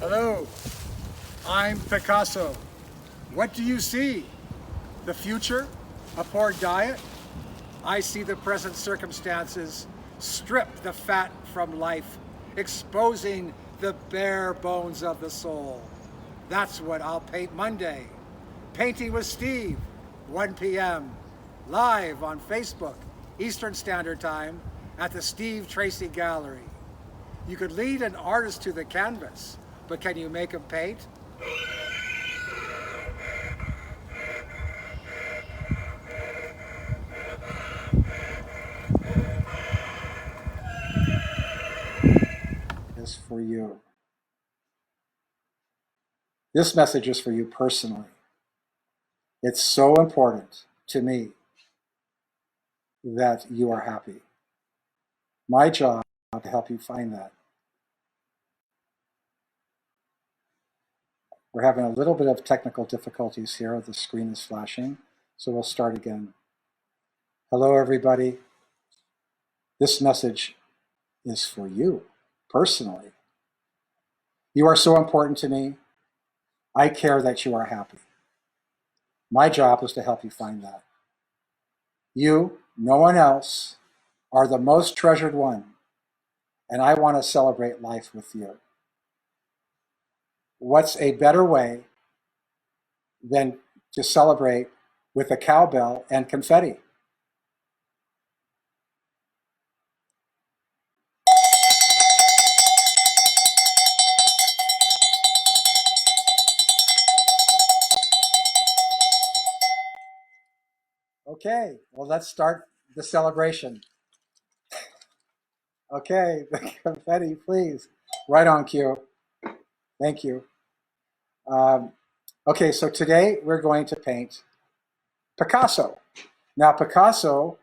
Hello, I'm Picasso. What do you see? The future? A poor diet? I see the present circumstances strip the fat from life, exposing the bare bones of the soul. That's what I'll paint Monday. Painting with Steve, 1 p.m. live on Facebook, Eastern Standard Time at the Steve Tracy Gallery. You could lead an artist to the canvas, but can you make him paint? Is for you. This message is for you personally. It's so important to me that you are happy. My job is to help you find that. We're having a little bit of technical difficulties here. The screen is flashing, so we'll start again. Hello, everybody. This message is for you personally. You are so important to me. I care that you are happy. My job is to help you find that. You, no one else, are the most treasured one, and I want to celebrate life with you. What's a better way than to celebrate with a cowbell and confetti? Okay, well, let's start the celebration. Okay, the confetti, please. Right on cue. Thank you. Okay, so today we're going to paint Picasso. Now, Picasso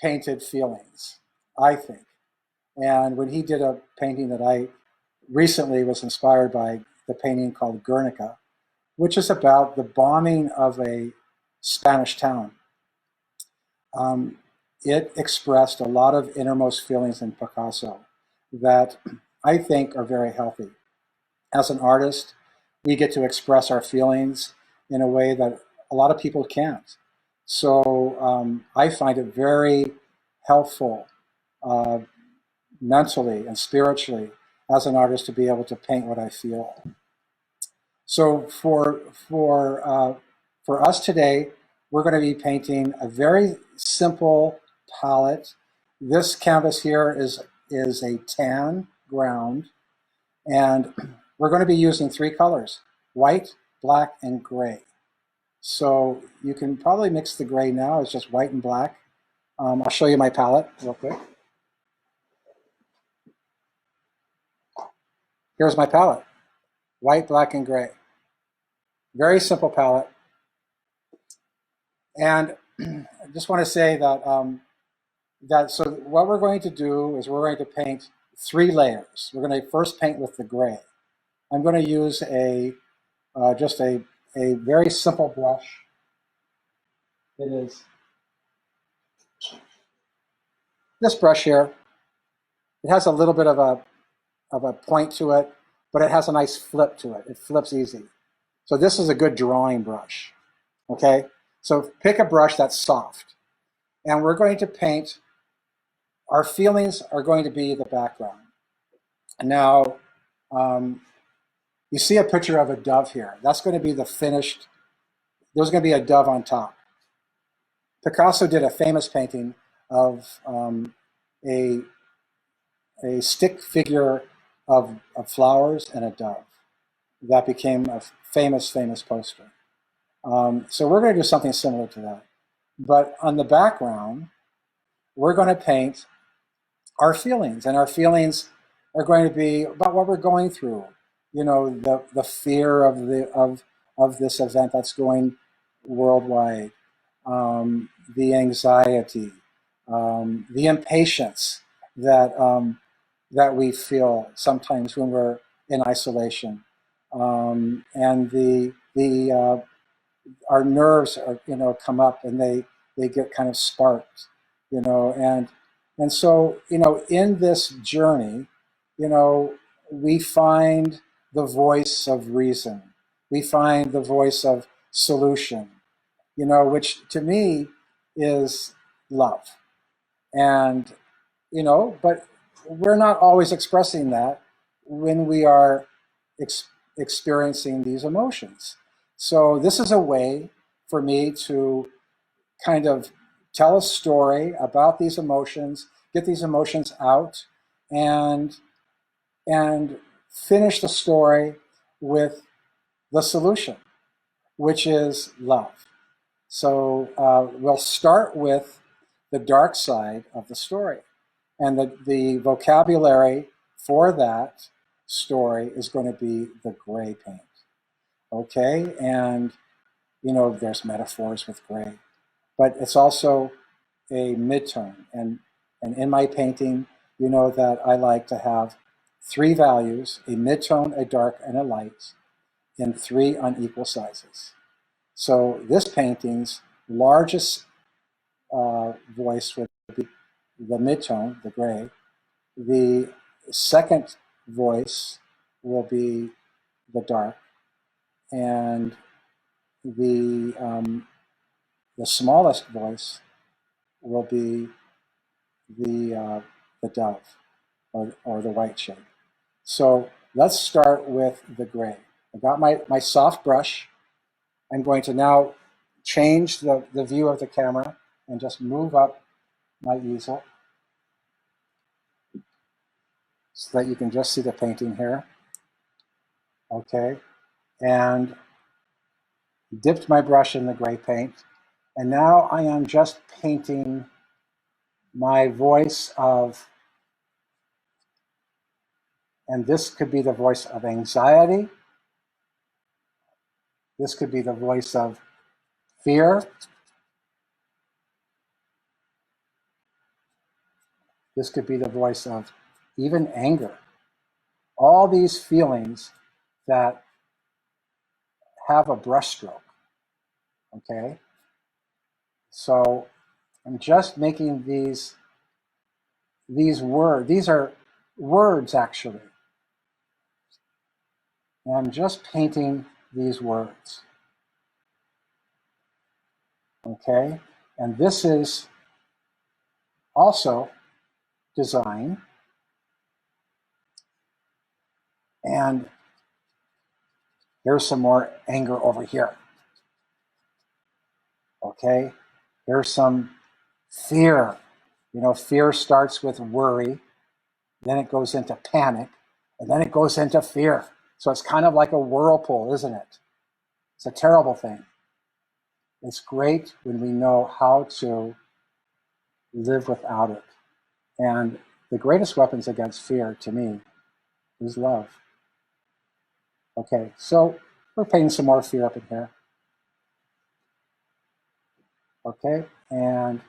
painted feelings, I think. And when he did a painting that I recently was inspired by, the painting called Guernica, which is about the bombing of a Spanish town. It expressed a lot of innermost feelings in Picasso that I think are very healthy. As an artist, we get to express our feelings in a way that a lot of people can't. So I find it very helpful mentally and spiritually as an artist to be able to paint what I feel. So for us today, we're going to be painting a very simple palette. This canvas here is a tan ground, and we're going to be using 3 colors: white, black, and gray. So you can probably mix the gray now. It's just white and black. I'll show you my palette real quick. Here's my palette: white, black, and gray. Very simple palette. And I just want to say that so what we're going to do is we're going to paint 3 layers. We're going to first paint with the gray. I'm going to use just a very simple brush. It is this brush here. It has a little bit of a point to it, but it has a nice flip to it. It flips easy. So this is a good drawing brush, okay? So pick a brush that's soft, and we're going to paint. Our feelings are going to be the background. Now, you see a picture of a dove here. That's going to be the finished. There's going to be a dove on top. Picasso did a famous painting of a stick figure of flowers and a dove. That became a famous poster. So we're going to do something similar to that. But on the background, we're going to paint our feelings, and our feelings are going to be about what we're going through. You know, the fear of this event that's going worldwide, the anxiety, the impatience that we feel sometimes when we're in isolation, and our nerves are, come up, and they get kind of sparked, and so in this journey, we find the voice of reason. We find the voice of solution, you know, which to me is love. And, you know, but we're not always expressing that when we are experiencing these emotions. So this is a way for me to kind of tell a story about these emotions, get these emotions out, and finish the story with the solution, which is love. So we'll start with the dark side of the story. And the vocabulary for that story is going to be the gray paint. Okay? And, you know, there's metaphors with gray, but it's also a midtone. And in my painting, you know that I like to have three values, a midtone, a dark, and a light, in three unequal sizes. So this painting's largest voice would be the midtone, the gray. The second voice will be the dark, and the smallest voice will be the dove, or the white shade. So let's start with the gray. I got my soft brush. I'm going to now change the view of the camera and just move up my easel so that you can just see the painting here. Okay, and dipped my brush in the gray paint, and now I am just painting my voice of, and this could be the voice of anxiety, this could be the voice of fear, this could be the voice of even anger. All these feelings that have a brushstroke, okay? So I'm just making these words, these are words actually. And I'm just painting these words, okay? And this is also design. And there's some more anger over here, okay? There's some fear. You know, fear starts with worry, then it goes into panic, and then it goes into fear. So it's kind of like a whirlpool, isn't it? It's a terrible thing. It's great when we know how to live without it. And the greatest weapons against fear, to me, is love. Okay, so we're painting some more fear up in here. Okay, and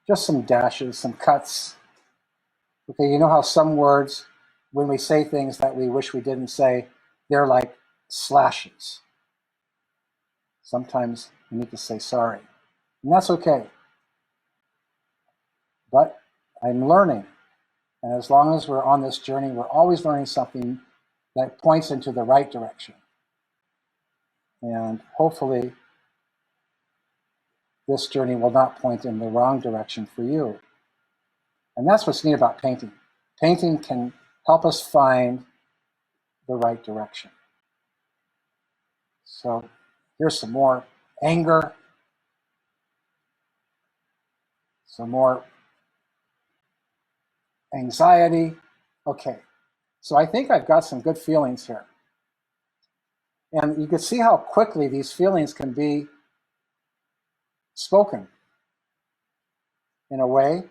just some dashes, some cuts. Okay, you know how some words, when we say things that we wish we didn't say, they're like slashes. Sometimes we need to say sorry, and that's okay. But I'm learning, and as long as we're on this journey, we're always learning something that points into the right direction. And hopefully, this journey will not point in the wrong direction for you. And that's what's neat about painting. Painting can help us find the right direction. So here's some more anger, some more anxiety. Okay, so I think I've got some good feelings here. And you can see how quickly these feelings can be spoken. In a way,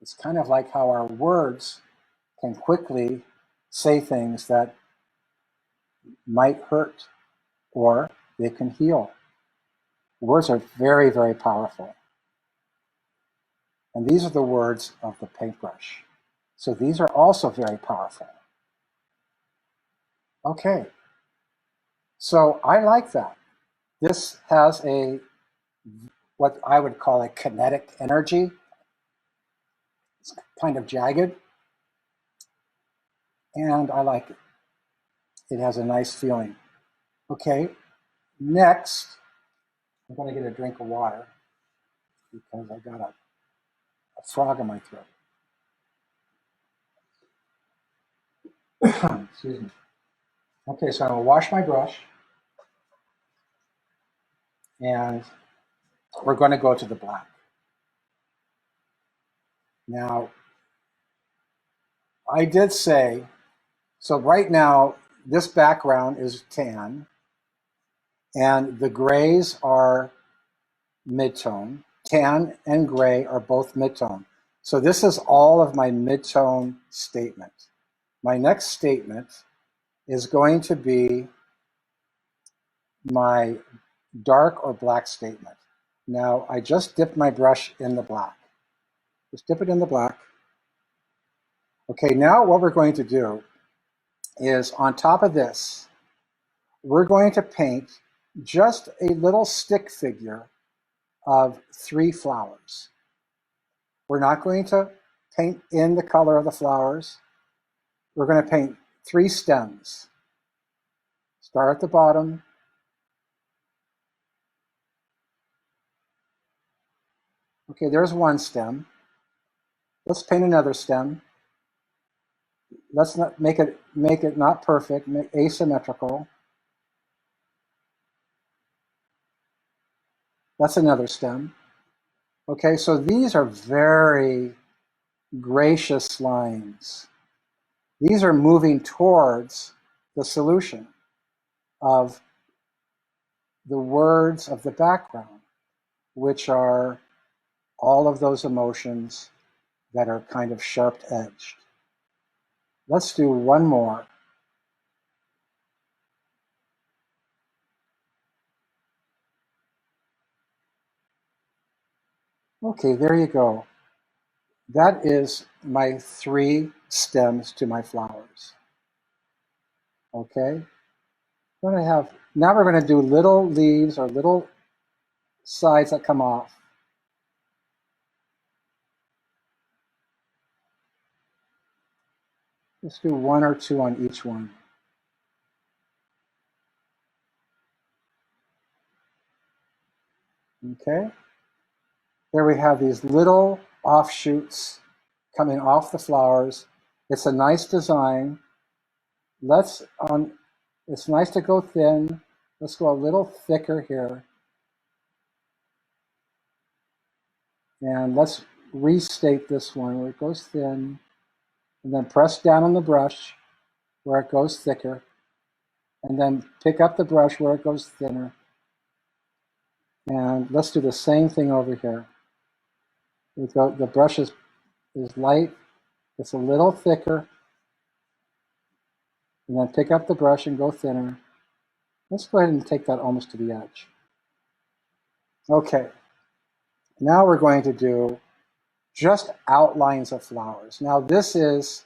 it's kind of like how our words can quickly say things that might hurt, or they can heal. Words are very, very powerful. And these are the words of the paintbrush. So these are also very powerful. Okay, so I like that. This has what I would call a kinetic energy. It's kind of jagged, and I like it. it has a nice feeling. Okay, next, I'm going to get a drink of water because I got a frog in my throat. Excuse me. Okay, so I'm going to wash my brush, and we're going to go to the black. Now, I did say, so right now, this background is tan, and the grays are mid-tone. Tan and gray are both mid-tone. So this is all of my mid-tone statement. My next statement is going to be my dark or black statement. Now, I just dipped my brush in the black. Just dip it in the black. Okay, now what we're going to do is on top of this, we're going to paint just a little stick figure of 3 flowers. We're not going to paint in the color of the flowers. We're going to paint 3 stems. Start at the bottom. Okay, there's one stem. Let's paint another stem. Let's not make it not perfect, make asymmetrical. That's another stem. Okay, so these are very gracious lines. These are moving towards the solution of the words of the background, which are all of those emotions that are kind of sharp-edged. Let's do one more. Okay, there you go. That is my 3 stems to my flowers. Okay, now we're going to do little leaves or little sides that come off. Let's do 1 or 2 on each one. Okay, there we have these little offshoots coming off the flowers. It's a nice design. It's nice to go thin. Let's go a little thicker here. And let's restate this one where it goes thin, and then press down on the brush where it goes thicker, and then pick up the brush where it goes thinner. And let's do the same thing over here. The brush is light, it's a little thicker, and then pick up the brush and go thinner. Let's go ahead and take that almost to the edge. Okay, now we're going to do just outlines of flowers. Now this is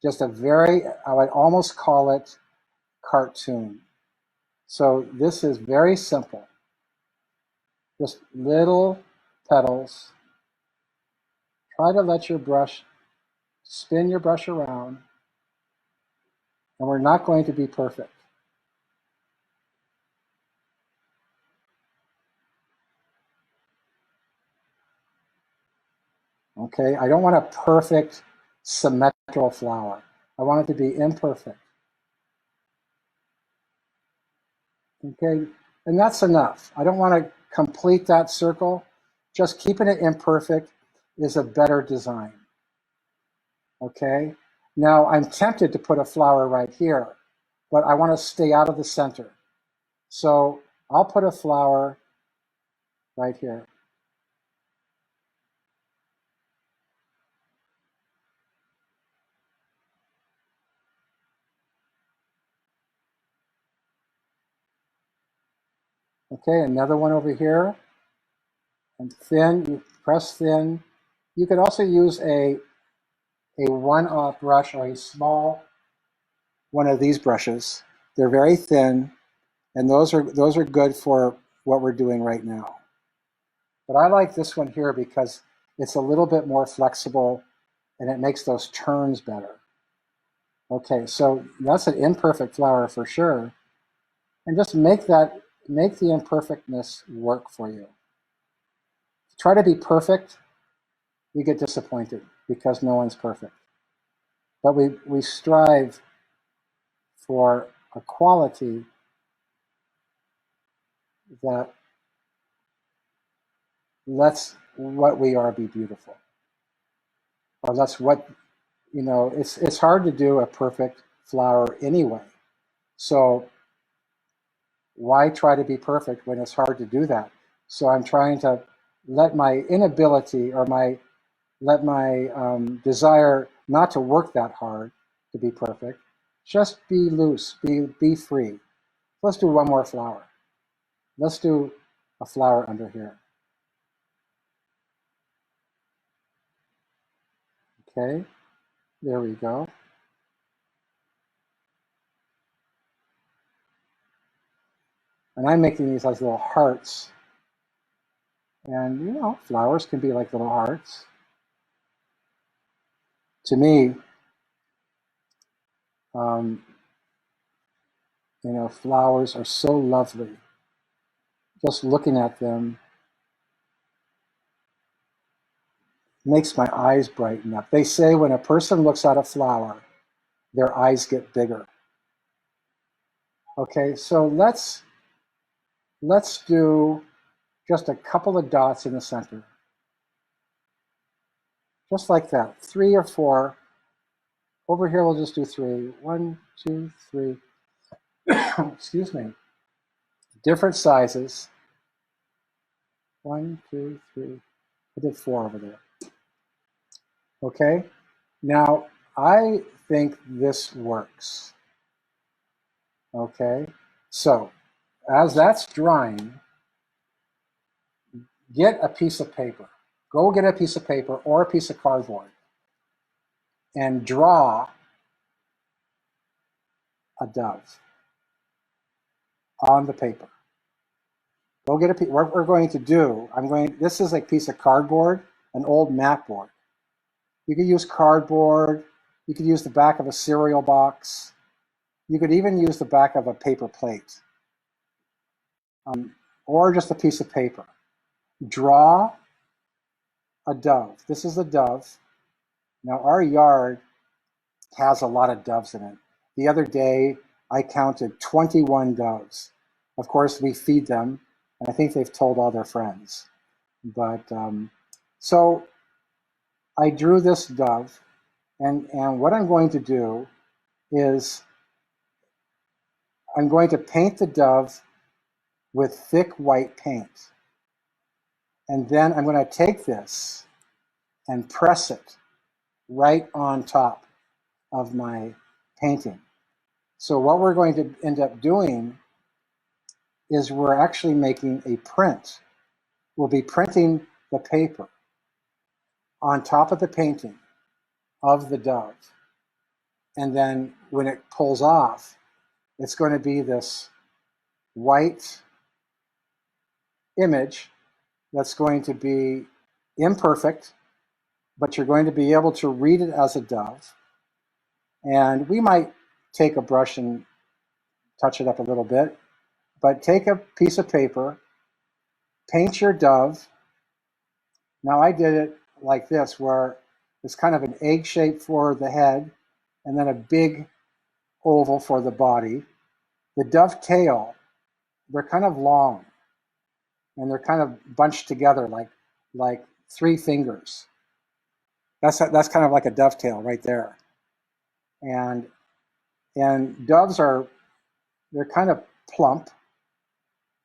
just I would almost call it cartoon. So this is very simple. Just little petals. Try to let your brush, spin your brush around, and we're not going to be perfect. Okay, I don't want a perfect symmetrical flower. I want it to be imperfect. Okay, and that's enough. I don't want to complete that circle. Just keeping it imperfect is a better design. Okay, now I'm tempted to put a flower right here, but I want to stay out of the center. So I'll put a flower right here. Okay, another one over here. And thin, you press thin. You could also use a one-off brush or a small one of these brushes. They're very thin, and those are good for what we're doing right now. But I like this one here because it's a little bit more flexible and it makes those turns better. Okay, so that's an imperfect flower for sure. And just make the imperfectness work for you. Try to be perfect, we get disappointed because no one's perfect. But we strive for a quality that lets what we are be beautiful. Or that's what, it's hard to do a perfect flower anyway. So why try to be perfect when it's hard to do that? So I'm trying to let my inability or let my desire not to work that hard to be perfect, just be loose, be free. Let's do one more flower. Let's do a flower under here. Okay, there we go. And I'm making these as little hearts. And flowers can be like little hearts. To me, flowers are so lovely. Just looking at them makes my eyes brighten up. They say when a person looks at a flower, their eyes get bigger. Okay, so let's do just a couple of dots in the center. Just like that, 3 or 4. Over here, we'll just do 3. 1, 2, 3. Excuse me. Different sizes. 1, 2, 3. I did 4 over there. Okay, now I think this works. Okay, so as that's drying, get a piece of paper. Go get a piece of paper or a piece of cardboard and draw a dove on the paper. Go get a piece. What we're going to do, this is a piece of cardboard, an old mat board. You could use cardboard. You could use the back of a cereal box. You could even use the back of a paper plate. Or just a piece of paper. Draw a dove. This is a dove. Now our yard has a lot of doves in it. The other day, I counted 21 doves. Of course, we feed them, and I think they've told all their friends. But so I drew this dove, and what I'm going to do is I'm going to paint the dove with thick white paint. And then I'm going to take this and press it right on top of my painting. So what we're going to end up doing is we're actually making a print. We'll be printing the paper on top of the painting of the dove. And then when it pulls off, it's going to be this white image that's going to be imperfect, but you're going to be able to read it as a dove. And we might take a brush and touch it up a little bit, but take a piece of paper, paint your dove. Now I did it like this, where it's kind of an egg shape for the head and then a big oval for the body. The dove tail, they're kind of long and they're kind of bunched together like 3 fingers. That's kind of like a dovetail right there. And doves they're kind of plump,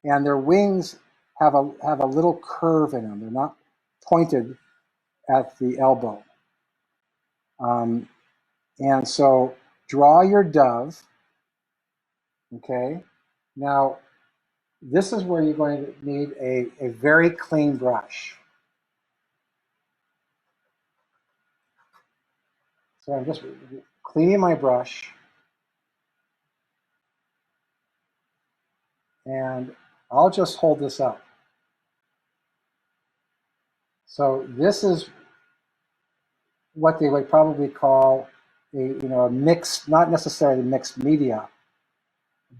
and their wings have a little curve in them. They're not pointed at the elbow. And so draw your dove. Okay. Now, this is where you're going to need a very clean brush. So I'm just cleaning my brush. And I'll just hold this up. So this is what they would probably call a mixed, not necessarily mixed media,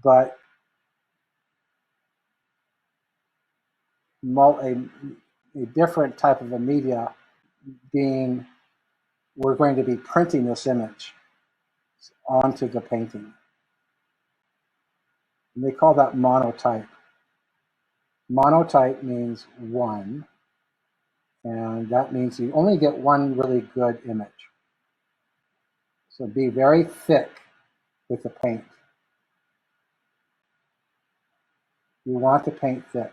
but a different type of a media, being we're going to be printing this image onto the painting. And they call that monotype. Monotype means one, and that means you only get one really good image. So be very thick with the paint. You want to paint thick.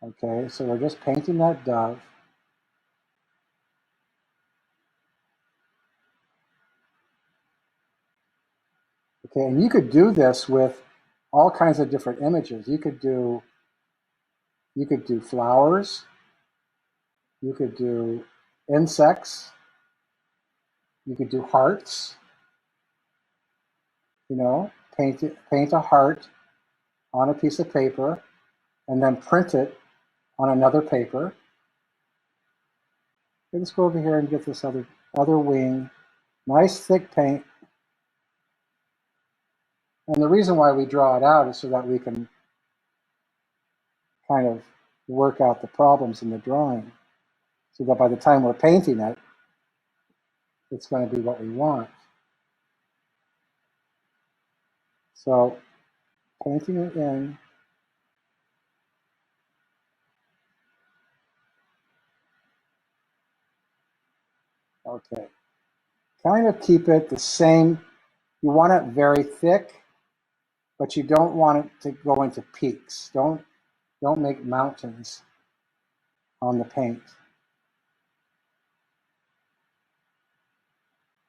Okay, so we're just painting that dove. Okay, and you could do this with all kinds of different images. You could do flowers. You could do insects. You could do hearts. You know, paint a heart on a piece of paper, and then print it on another paper. Let's go over here and get this other wing. Nice thick paint. And the reason why we draw it out is so that we can kind of work out the problems in the drawing, so that by the time we're painting it, it's going to be what we want. So painting it in. Okay. Kind of keep it the same. You want it very thick, but you don't want it to go into peaks. Don't make mountains on the paint.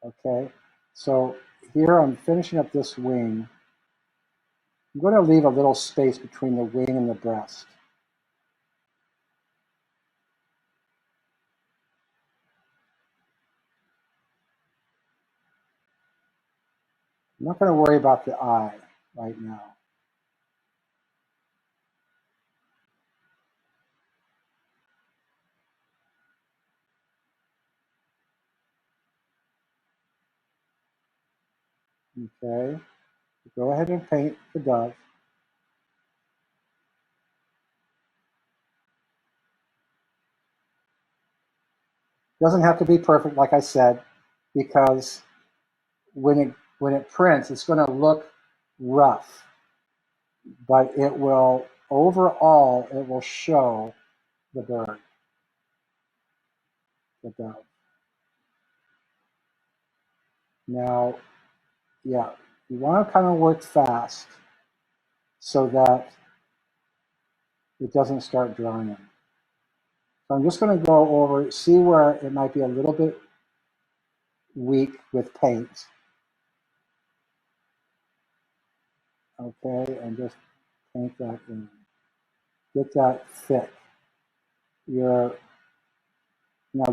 Okay, so here I'm finishing up this wing. I'm going to leave a little space between the wing and the breast. I'm not going to worry about the eye right now. Okay, go ahead and paint the dove. Doesn't have to be perfect, like I said, because when it prints, it's going to look rough, but it will, overall, it will show the bird, the dove. Now, yeah, you want to kind of work fast so that it doesn't start drying. So I'm just going to go over, see where it might be a little bit weak with paint. Okay, and just paint that in. Get that thick. Now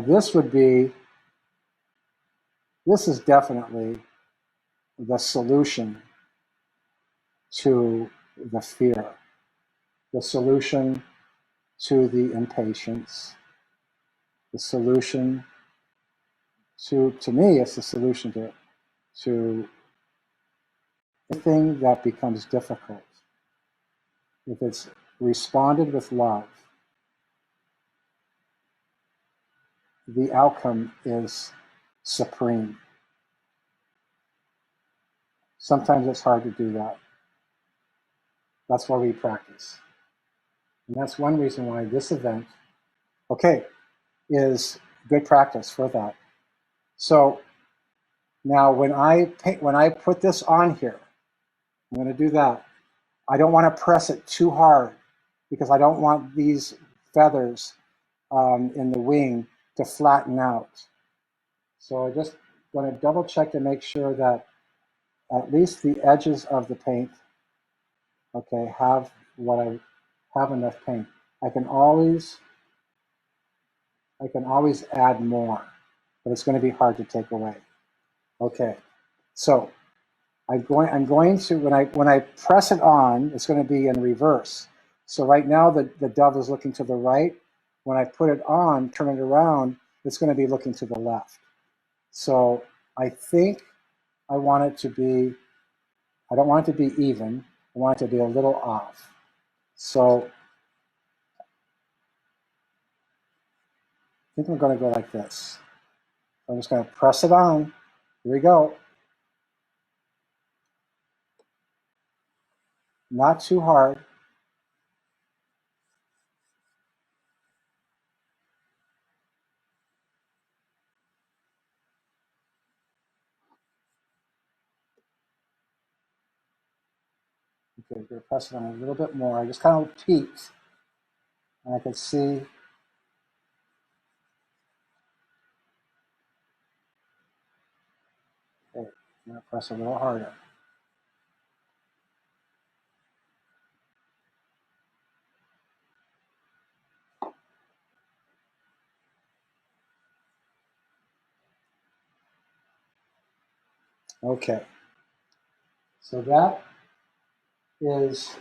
this is definitely the solution to the fear, the solution to the impatience, the solution to me, it's the solution to anything that becomes difficult. If it's responded with love, the outcome is supreme. Sometimes it's hard to do that. That's why we practice. And that's one reason why this event, okay, is good practice for that. So now when I put this on here, I'm going to do that. I don't want to press it too hard because I don't want these feathers in the wing to flatten out. So I just want to double check to make sure that at least the edges of the paint, okay, have enough paint. I can always add more, but it's going to be hard to take away. Okay, so I'm going to, when I press it on, it's going to be in reverse. So right now the dove is looking to the right. When I put it on, turn it around, it's going to be looking to the left. So I think I want it to be, I don't want it to be even. I want it to be a little off. So I think I'm going to go like this. I'm just going to press it on. Here we go. Not too hard. Okay, I'm going to press it on a little bit more. I just kind of peeked, and I could see. Okay, I'm going to press a little harder. Okay, so that is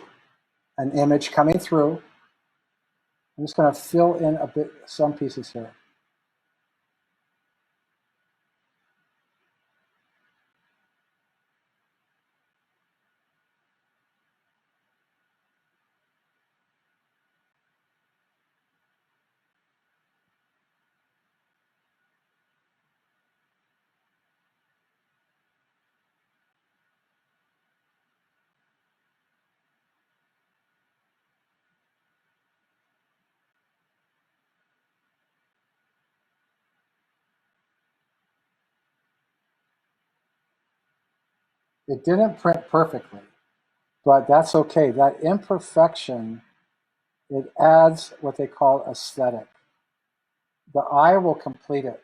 an image coming through. I'm just going to fill in a bit, some pieces here. It didn't print perfectly, but that's okay. That imperfection, it adds what they call aesthetic. The eye will complete it.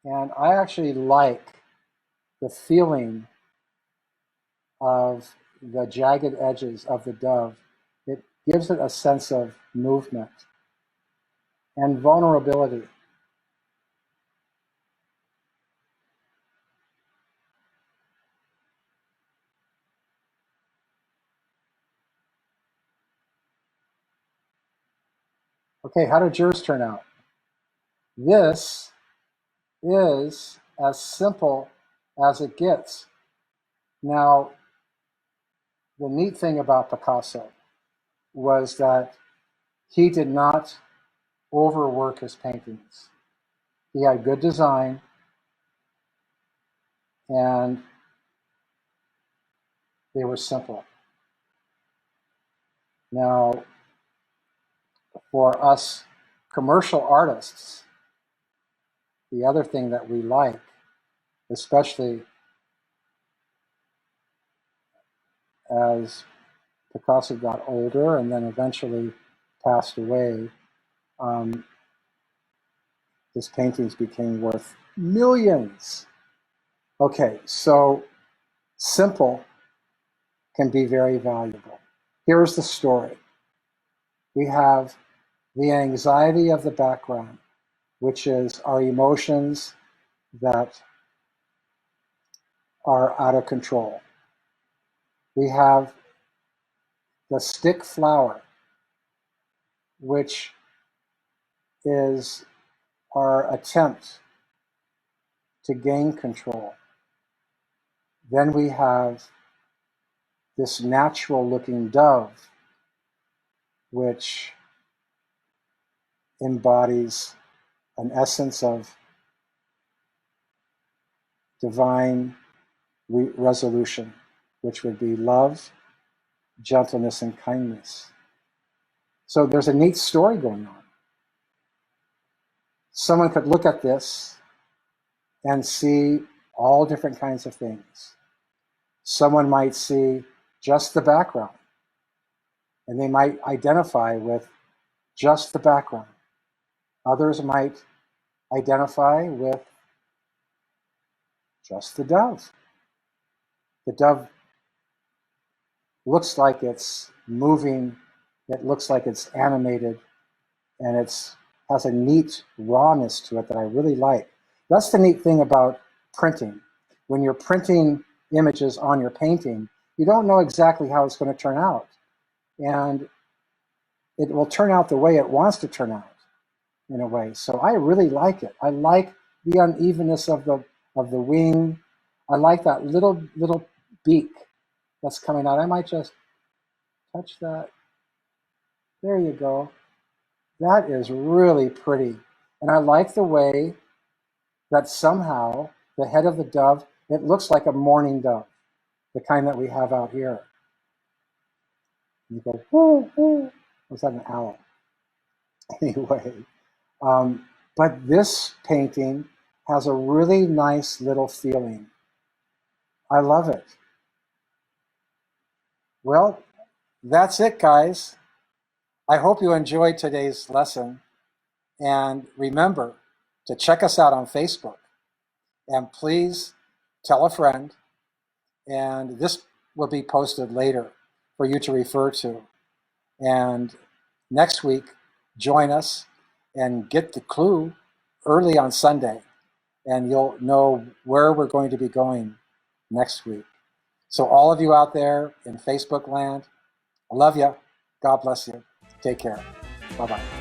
And I actually like the feeling of the jagged edges of the dove. It gives it a sense of movement and vulnerability. Okay, how did yours turn out? This is as simple as it gets. Now, the neat thing about Picasso was that he did not overwork his paintings. He had good design, and they were simple. Now, for us commercial artists, the other thing that we like, especially as Picasso got older and then eventually passed away, his paintings became worth millions. Okay, so simple can be very valuable. Here's the story. We have the anxiety of the background, which is our emotions that are out of control. We have the stick flower, which is our attempt to gain control. Then we have this natural looking dove, which embodies an essence of divine resolution, which would be love, gentleness, and kindness. So there's a neat story going on. Someone could look at this and see all different kinds of things. Someone might see just the background, and they might identify with just the background. Others might identify with just the dove. The dove looks like it's moving, it looks like it's animated, and it has a neat rawness to it that I really like. That's the neat thing about printing. When you're printing images on your painting, you don't know exactly how it's going to turn out. And it will turn out the way it wants to turn out. in a way. So I really like it. I like the unevenness of the wing. I like that little beak that's coming out. I might just touch that. There you go. That is really pretty. And I like the way that somehow the head of the dove, it looks like a mourning dove, the kind that we have out here. You go, whoo, whoo. Was that an owl? Anyway, but this painting has a really nice little feeling. I love it. Well, that's it, guys. I hope you enjoyed today's lesson. And remember to check us out on Facebook. And please tell a friend. And this will be posted later for you to refer to. And next week, join us and get the clue early on Sunday. And you'll know where we're going to be going next week. So all of you out there in Facebook land, I love you. God bless you. Take care. Bye-bye.